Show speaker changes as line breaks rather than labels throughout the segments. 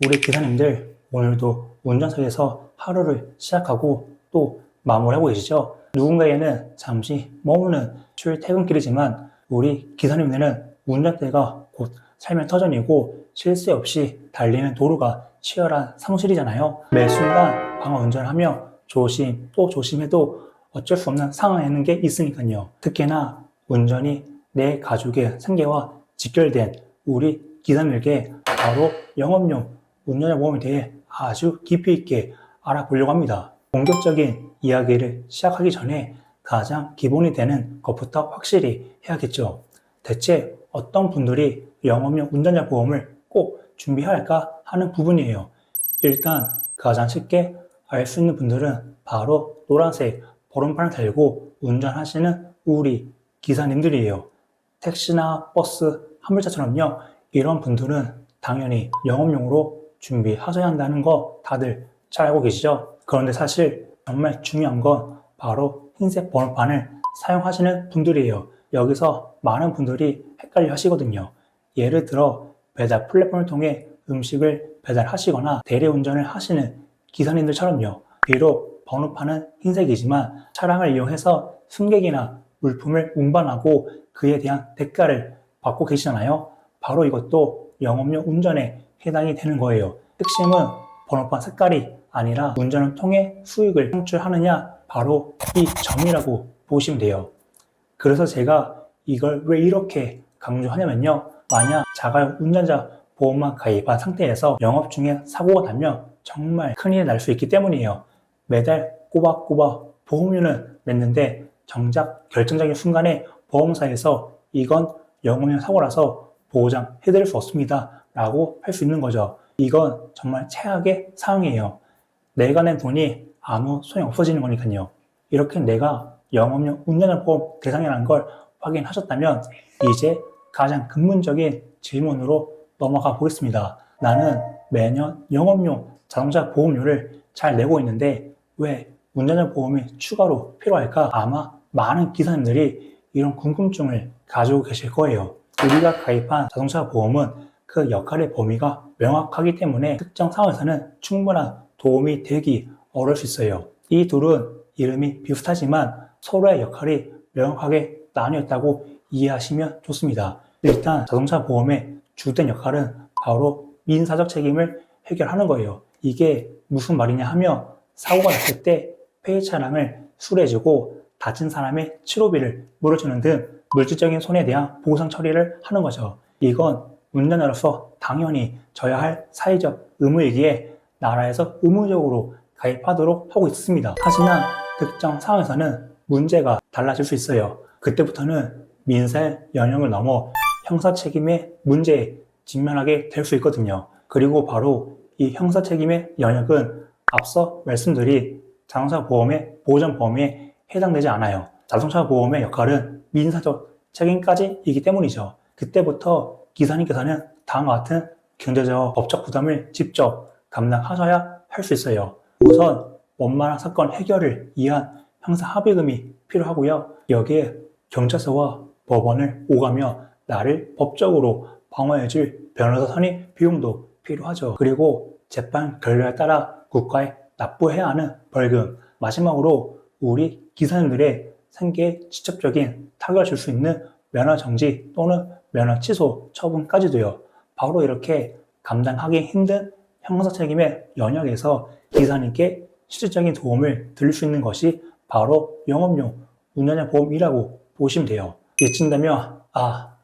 우리 기사님들 오늘도 운전석에서 하루를 시작하고 또 마무리하고 계시죠? 누군가에는 잠시 머무는 출퇴근길이지만 우리 기사님들은 운전대가 곧 삶의 터전이고 쉴 새 없이 달리는 도로가 치열한 사무실이잖아요. 매 순간 방어 운전을 하며 조심 또 조심해도 어쩔 수 없는 상황에는 게 있으니까요. 특히나 운전이 내 가족의 생계와 직결된 우리 기사님들께 바로 영업용 운전자 보험에 대해 아주 깊이 있게 알아보려고 합니다. 본격적인 이야기를 시작하기 전에 가장 기본이 되는 것부터 확실히 해야겠죠. 대체 어떤 분들이 영업용 운전자 보험을 꼭 준비해야 할까 하는 부분이에요. 일단 가장 쉽게 알 수 있는 분들은 바로 노란색 보름판을 달고 운전하시는 우리 기사님들이에요. 택시나 버스, 화물차처럼요. 이런 분들은 당연히 영업용으로 준비하셔야 한다는 거 다들 잘 알고 계시죠? 그런데 사실 정말 중요한 건 바로 흰색 번호판을 사용하시는 분들이에요. 여기서 많은 분들이 헷갈려 하시거든요. 예를 들어 배달 플랫폼을 통해 음식을 배달하시거나 대리운전을 하시는 기사님들처럼요. 비록 번호판은 흰색이지만 차량을 이용해서 승객이나 물품을 운반하고 그에 대한 대가를 받고 계시잖아요. 바로 이것도 영업용 운전에 해당이 되는 거예요. 핵심은 번호판 색깔이 아니라 운전을 통해 수익을 창출하느냐, 바로 이 점이라고 보시면 돼요. 그래서 제가 이걸 왜 이렇게 강조하냐면요. 만약 자가 운전자 보험만 가입한 상태에서 영업 중에 사고가 나면 정말 큰일이 날 수 있기 때문이에요. 매달 꼬박꼬박 보험료는 냈는데 정작 결정적인 순간에 보험사에서 이건 영업용 사고라서 보장해드릴 수 없습니다 라고 할 수 있는 거죠. 이건 정말 최악의 상황이에요. 내가 낸 돈이 아무 소용 없어지는 거니까요. 이렇게 내가 영업용 운전자 보험 대상이라는 걸 확인하셨다면 이제 가장 근본적인 질문으로 넘어가 보겠습니다. 나는 매년 영업용 자동차 보험료를 잘 내고 있는데 왜 운전자 보험이 추가로 필요할까? 아마 많은 기사님들이 이런 궁금증을 가지고 계실 거예요. 우리가 가입한 자동차 보험은 그 역할의 범위가 명확하기 때문에 특정 상황에서는 충분한 도움이 되기 어려울 수 있어요. 이 둘은 이름이 비슷하지만 서로의 역할이 명확하게 나뉘어 있다고 이해하시면 좋습니다. 일단 자동차 보험의 주된 역할은 바로 민사적 책임을 해결하는 거예요. 이게 무슨 말이냐 하면 사고가 났을 때 폐의 차량을 수리해주고 다친 사람의 치료비를 물어주는 등 물질적인 손해에 대한 보상 처리를 하는 거죠. 이건 운전자로서 당연히 져야 할 사회적 의무이기에 나라에서 의무적으로 가입하도록 하고 있습니다. 하지만 특정 상황에서는 문제가 달라질 수 있어요. 그때부터는 민사의 영역을 넘어 형사 책임의 문제에 직면하게 될 수 있거든요. 그리고 바로 이 형사 책임의 영역은 앞서 말씀드린 자동차 보험의 보전 범위에 해당되지 않아요. 자동차 보험의 역할은 민사적 책임까지이기 때문이죠. 그때부터 기사님께서는 다음과 같은 경제적 법적 부담을 직접 감당하셔야 할 수 있어요. 우선 원만한 사건 해결을 위한 형사 합의금이 필요하고요. 여기에 경찰서와 법원을 오가며 나를 법적으로 방어해줄 변호사 선임 비용도 필요하죠. 그리고 재판 결과에 따라 국가에 납부해야 하는 벌금, 마지막으로 우리 기사님들의 생계에 직접적인 타격을 줄 수 있는 면허 정지 또는 면허 취소 처분까지도요. 바로 이렇게 감당하기 힘든 형사 책임의 영역에서 기사님께 실질적인 도움을 드릴 수 있는 것이 바로 영업용 운전자 보험이라고 보시면 돼요. 이쯤 되면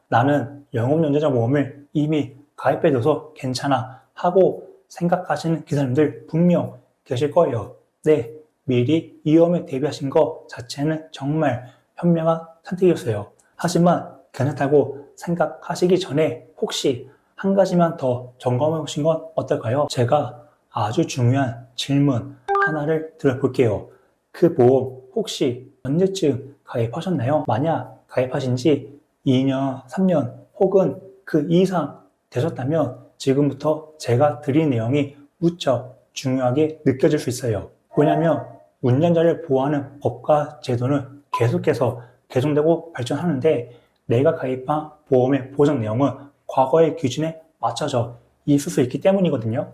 나는 영업용 운전자 보험을 이미 가입해둬서 괜찮아 하고 생각하시는 기사님들 분명 계실 거예요. 네, 미리 위험에 대비하신 것 자체는 정말 현명한 선택이었어요. 하지만 괜찮다고 생각하시기 전에 혹시 한 가지만 더 점검해 보신 건 어떨까요? 제가 아주 중요한 질문 하나를 드려볼게요. 그 보험 혹시 언제쯤 가입하셨나요? 만약 가입하신 지 2년, 3년 혹은 그 이상 되셨다면 지금부터 제가 드린 내용이 무척 중요하게 느껴질 수 있어요. 왜냐하면 운전자를 보호하는 법과 제도는 계속해서 개정되고 발전하는데 내가 가입한 보험의 보장 내용은 과거의 기준에 맞춰져 있을 수 있기 때문이거든요.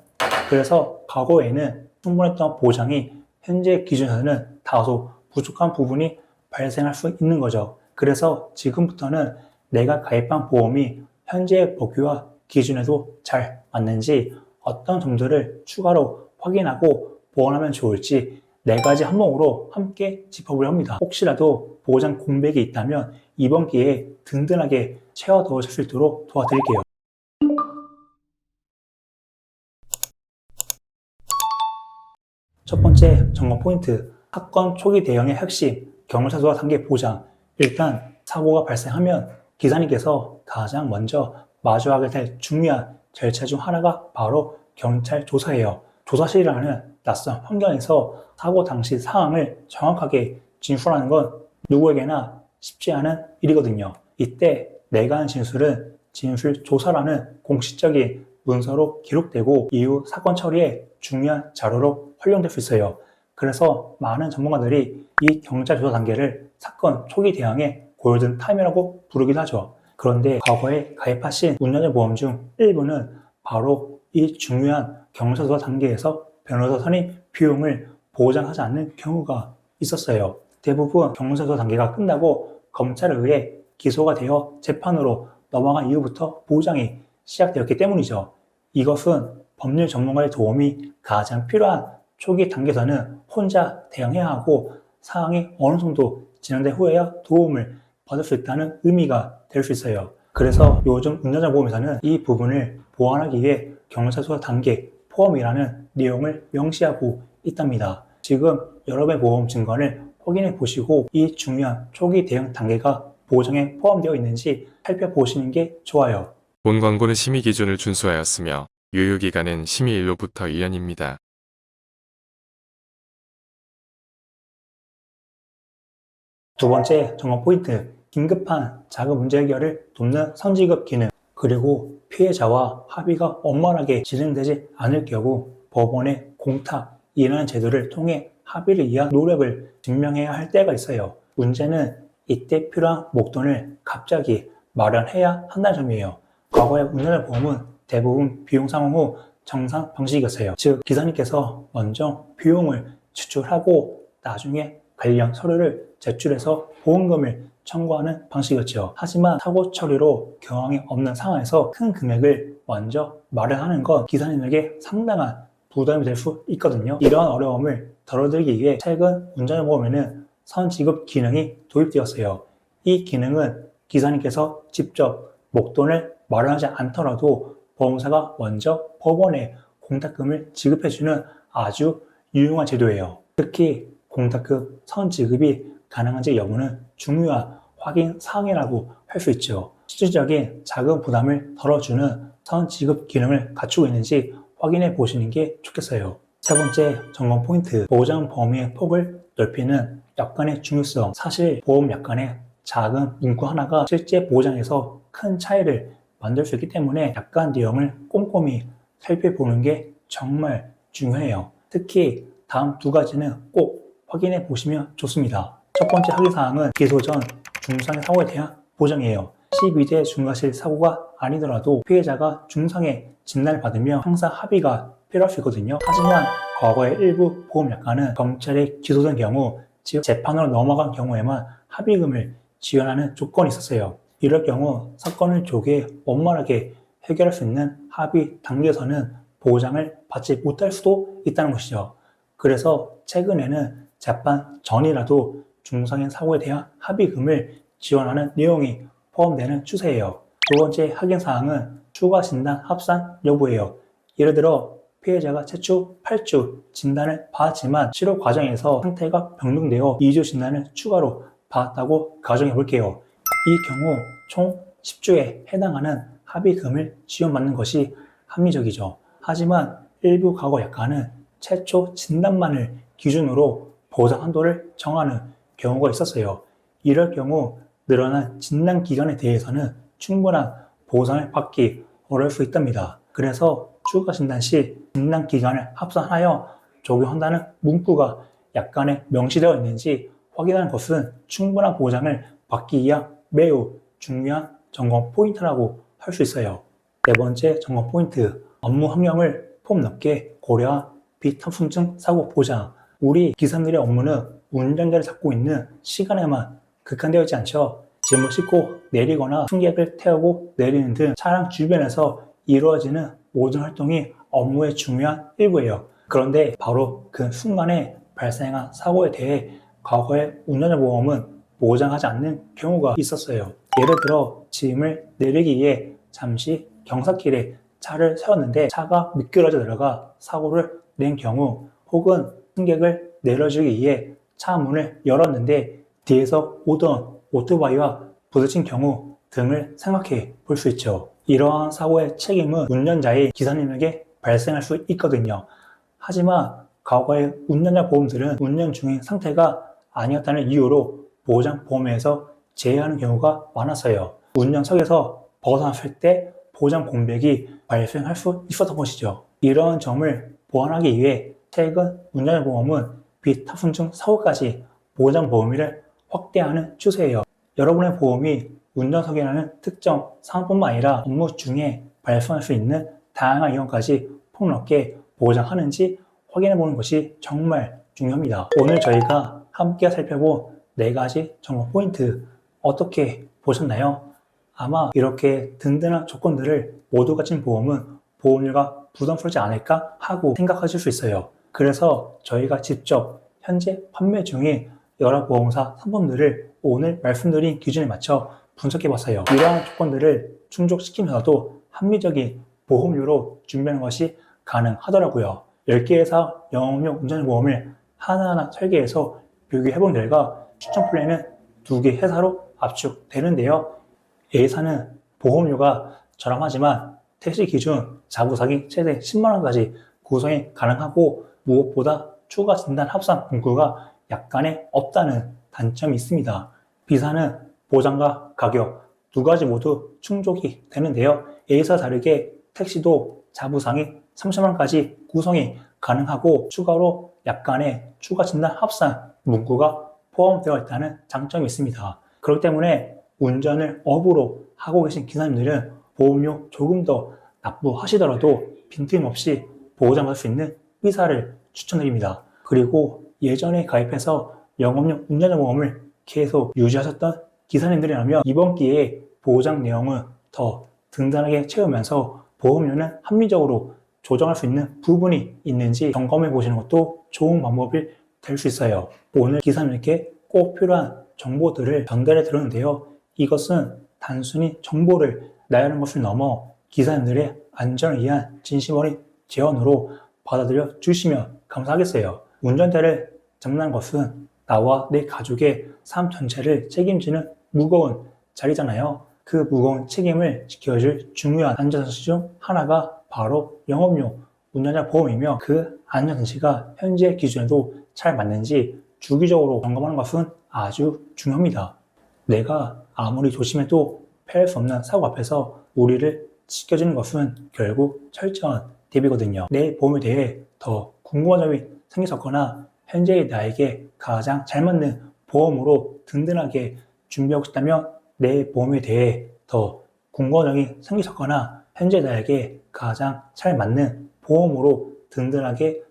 그래서 과거에는 충분했던 보장이 현재 기준에서는 다소 부족한 부분이 발생할 수 있는 거죠. 그래서 지금부터는 내가 가입한 보험이 현재의 법규와 기준에도 잘 맞는지 어떤 점들을 추가로 확인하고 보완하면 좋을지 4가지 항목으로 함께 짚어보려 합니다. 혹시라도 보장 공백이 있다면 이번 기회에 든든하게 채워 넣으실 수 있도록 도와드릴게요. 첫 번째 점검 포인트, 사건 초기 대응의 핵심, 경찰서와 단계 보장. 일단 사고가 발생하면 기사님께서 가장 먼저 마주하게 될 중요한 절차 중 하나가 바로 경찰 조사예요. 조사실이라는 낯선 환경에서 사고 당시 상황을 정확하게 진술하는 건 누구에게나 쉽지 않은 일이거든요. 이때 내가 한 진술은 진술 조사라는 공식적인 문서로 기록되고 이후 사건 처리에 중요한 자료로 활용될 수 있어요. 그래서 많은 전문가들이 이 경찰 조사 단계를 사건 초기 대응의 골든 타임이라고 부르기도 하죠. 그런데 과거에 가입하신 운전자보험 중 일부는 바로 이 중요한 경찰 조사 단계에서 변호사 선임 비용을 보장하지 않는 경우가 있었어요. 대부분 경찰 조사 단계가 끝나고 검찰에 의해 기소가 되어 재판으로 넘어간 이후부터 보장이 시작되었기 때문이죠. 이것은 법률 전문가의 도움이 가장 필요한 초기 단계에서는 혼자 대응해야 하고 상황이 어느 정도 진행된 후에야 도움을 받을 수 있다는 의미가 될 수 있어요. 그래서 요즘 운전자 보험에서는 이 부분을 보완하기 위해 경찰 조사 단계 포함이라는 내용을 명시하고 있답니다. 지금 여러분의 보험 증권을 확인해 보시고 이 중요한 초기 대응 단계가 보장에 포함되어 있는지 살펴보시는 게 좋아요.
본 광고는 심의 기준을 준수하였으며 유효기간은 심의일로부터 1년입니다.
두 번째 점검 포인트, 긴급한 자금 문제 해결을 돕는 선지급 기능, 그리고 피해자와 합의가 원만하게 진행되지 않을 경우 법원의 공탁이라는 제도를 통해 합의를 위한 노력을 증명해야 할 때가 있어요. 문제는 이때 필요한 목돈을 갑자기 마련해야 한다는 점이에요. 과거의 운전자 보험은 대부분 비용 상환 후 정상 방식이었어요. 즉 기사님께서 먼저 비용을 지출하고 나중에 관련 서류를 제출해서 보험금을 청구하는 방식이었죠. 하지만 사고 처리로 경황이 없는 상황에서 큰 금액을 먼저 마련하는 건 기사님에게 상당한 부담이 될 수 있거든요. 이러한 어려움을 덜어드리기 위해 최근 운전보험에는 선지급 기능이 도입되었어요. 이 기능은 기사님께서 직접 목돈을 마련하지 않더라도 보험사가 먼저 법원에 공탁금을 지급해주는 아주 유용한 제도예요. 특히 공탁금 선지급이 가능한지 여부는 중요한 확인 사항이라고 할 수 있죠. 실질적인 자금 부담을 덜어주는 선지급 기능을 갖추고 있는지 확인해 보시는 게 좋겠어요. 세 번째 점검 포인트, 보장 범위의 폭을 넓히는 약관의 중요성. 사실 보험 약관의 작은 문구 하나가 실제 보장에서 큰 차이를 만들 수 있기 때문에 약관 내용을 꼼꼼히 살펴보는 게 정말 중요해요. 특히 다음 2가지는 꼭 확인해 보시면 좋습니다. 첫 번째 확인사항은 기소 전 중상해 사고에 대한 보장이에요. 12대 중과실 사고가 아니더라도 피해자가 중상해 진단을 받으면 항상 합의가 필요할 수 있거든요. 하지만 과거의 일부 보험약관은 경찰에 기소된 경우, 즉 재판으로 넘어간 경우에만 합의금을 지원하는 조건이 있었어요. 이럴 경우 사건을 조기에 원만하게 해결할 수 있는 합의 단계에서는 보장을 받지 못할 수도 있다는 것이죠. 그래서 최근에는 재판 전이라도 중상해 사고에 대한 합의금을 지원하는 내용이 포함되는 추세예요. 두 번째 확인사항은 추가 진단 합산 여부예요. 예를 들어 피해자가 최초 8주 진단을 받았지만 치료 과정에서 상태가 변동되어 2주 진단을 추가로 받았다고 가정해 볼게요. 이 경우 총 10주에 해당하는 합의금을 지원받는 것이 합리적이죠. 하지만 일부 과거 약관은 최초 진단만을 기준으로 보상 한도를 정하는 경우가 있었어요. 이럴 경우 늘어난 진단 기간에 대해서는 충분한 보상을 받기 어려울 수 있답니다. 그래서 추가 진단 시 진단 기간을 합산하여 적용한다는 문구가 약관에 명시되어 있는지 확인하는 것은 충분한 보장을 받기 위한 매우 중요한 점검 포인트라고 할 수 있어요. 네 번째 점검 포인트, 업무 환경을 폭넓게 고려한 비탑승증 사고 보장. 우리 기사님들의 업무는 운전자를 잡고 있는 시간에만 국한되어 있지 않죠. 짐을 싣고 내리거나 승객을 태우고 내리는 등 차량 주변에서 이루어지는 모든 활동이 업무의 중요한 일부예요. 그런데 바로 그 순간에 발생한 사고에 대해 과거의 운전자 보험은 보장하지 않는 경우가 있었어요. 예를 들어 짐을 내리기 위해 잠시 경사길에 차를 세웠는데 차가 미끄러져 들어가 사고를 낸 경우, 혹은 승객을 내려주기 위해 차 문을 열었는데 뒤에서 오던 오토바이와 부딪힌 경우 등을 생각해 볼 수 있죠. 이러한 사고의 책임은 운전자의 기사님에게 발생할 수 있거든요. 하지만 과거의 운전자 보험들은 운전 중인 상태가 아니었다는 이유로 보장 보험에서 제외하는 경우가 많았어요. 운전석에서 벗어났을 때 보장 공백이 발생할 수 있었던 것이죠. 이러한 점을 보완하기 위해 최근 운전자 보험은 비탑승증 사고까지 보장 범위를 확대하는 추세예요. 여러분의 보험이 운전석이라는 특정 상황뿐만 아니라 업무 중에 발생할 수 있는 다양한 위험까지 폭넓게 보장하는지 확인해 보는 것이 정말 중요합니다. 오늘 저희가 함께 살펴본 4가지 정보 포인트 어떻게 보셨나요? 아마 이렇게 든든한 조건들을 모두 갖춘 보험은 보험료가 부담스럽지 않을까 하고 생각하실 수 있어요. 그래서 저희가 직접 현재 판매 중인 여러 보험사 상품들을 오늘 말씀드린 기준에 맞춰 분석해봤어요. 이러한 조건들을 충족시키면서도 합리적인 보험료로 준비하는 것이 가능하더라고요. 10개에서 영업용 운전보험을 하나하나 설계해서 비교해본 결과 추천 플랜은 2개 회사로 압축되는데요. A사는 보험료가 저렴하지만 택시 기준 자부상이 최대 10만원까지 구성이 가능하고 무엇보다 추가 진단 합산 문구가 약간의 없다는 단점이 있습니다. B사는 보장과 가격 2가지 모두 충족이 되는데요. A사 다르게 택시도 자부상이 30만원까지 구성이 가능하고 추가로 약간의 추가 진단 합산 문구가 포함되어 있다는 장점이 있습니다. 그렇기 때문에 운전을 업으로 하고 계신 기사님들은 보험료 조금 더 납부하시더라도 빈틈없이 보장받을 수 있는 B사를 추천드립니다. 그리고 예전에 가입해서 영업용 운전자 보험을 계속 유지하셨던 기사님들이라면 이번 기회에 보장 내용을 더 든든하게 채우면서 보험료는 합리적으로 조정할 수 있는 부분이 있는지 점검해 보시는 것도 좋은 방법이 될 수 있어요. 오늘 기사님께 꼭 필요한 정보들을 전달해 드렸는데요. 이것은 단순히 정보를 나열하는 것을 넘어 기사님들의 안전을 위한 진심 어린 제언으로 받아들여 주시면 감사하겠어요. 운전자를 잡는 것은 나와 내 가족의 삶 전체를 책임지는 무거운 자리잖아요. 그 무거운 책임을 지켜줄 중요한 안전장치 중 하나가 바로 영업용 운전자 보험이며, 그 안전장치가 현재 기준에도 잘 맞는지 주기적으로 점검하는 것은 아주 중요합니다. 내가 아무리 조심해도 피할 수 없는 사고 앞에서 우리를 지켜주는 것은 결국 철저한 대비거든요. 내 보험에 대해 더 궁금한 점이 생기셨거나 현재의 나에게 가장 잘 맞는 보험으로 든든하게 준비하고 싶다면, 내 보험에 대해 더 궁금한 점이 생기셨거나 현재 나에게 가장 잘 맞는 보험으로 든든하게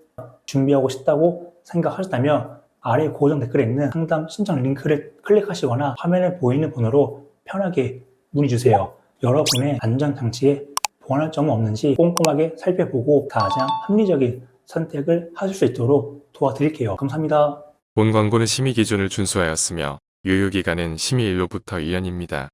준비하고 싶다고 생각하셨다면 아래 고정 댓글에 있는 상담 신청 링크를 클릭하시거나 화면에 보이는 번호로 편하게 문의 주세요. 여러분의 안전장치에 보완할 점은 없는지 꼼꼼하게 살펴보고 가장 합리적인 선택을 하실 수 있도록 도와드릴게요. 감사합니다.
본 광고는 심의 기준을 준수하였으며 유효기간은 심의 일로부터 2년입니다.